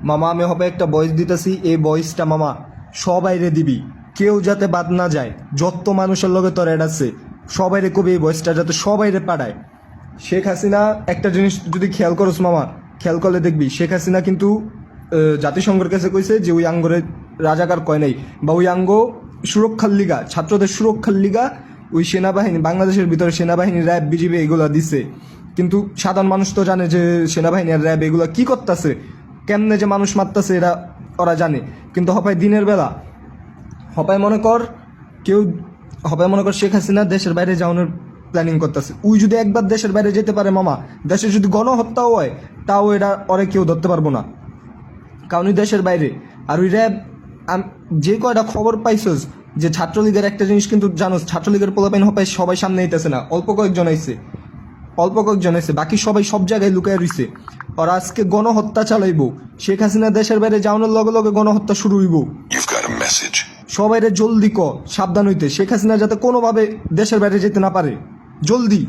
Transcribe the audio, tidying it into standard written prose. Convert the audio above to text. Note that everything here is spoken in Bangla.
মামা আমি হবে একটা ভয়েস দিতেছি, এই ভয়েসটা মামা সবাইরে দিবি, কেউ যাতে বাদ না যায়। যত মানুষের লগে তোর অ্যাড আছে সবাইরে কবি এই ভয়েসটা যাতে সবাইরে পাঠায়। শেখ হাসিনা একটা জিনিস যদি খেয়াল করস মামা, খেয়াল করলে দেখবি শেখ হাসিনা কিন্তু জাতিসংঘের কাছে কইছে যে ওই আঙ্গরে রাজাকার কয় নাই, বা ওই আঙ্গ সুরক্ষার লিগা, ছাত্রদের সুরক্ষার লিগা ওই সেনাবাহিনী, বাংলাদেশের ভিতরে সেনাবাহিনী, র্যাব, বিজিবি এগুলো দিছে। কিন্তু সাধারণ মানুষ তো জানে যে সেনাবাহিনী আর র্যাব এগুলো কি করতেছে, কেমনে যে মানুষ মারতেছে এরা ওরা জানে। কিন্তু হপায় দিনের বেলা হপায় মনে কর শেখ হাসিনা দেশের বাইরে যাওয়ানোর প্ল্যানিং করতেছে। ওই যদি একবার দেশের বাইরে যেতে পারে মামা, দেশে যদি গণহত্যাও হয় তাও এরা ওরে কেউ ধরতে পারবো না, কারণ ওই দেশের বাইরে। আর ওই র্যাব যে কয়টা খবর পাইছস যে ছাত্রলীগের একটা জিনিস কিন্তু জানোস, ছাত্রলীগের পোলাপাইন হপায় সবাই সামনে আইতেছে না, অল্প কয়েকজন আইছে, বাকি সবাই সব জায়গায় লুকায় রইছে। ওরা আজকে গণহত্যা চালাইব, শেখ হাসিনা দেশের বাইরে যাওয়ানোর লগে লগে গণহত্যা শুরু হইব। সবাইরে জলদি সাবধান হইতে, শেখ হাসিনা যাতে কোনোভাবে দেশের বাইরে যেতে না পারে, জলদি।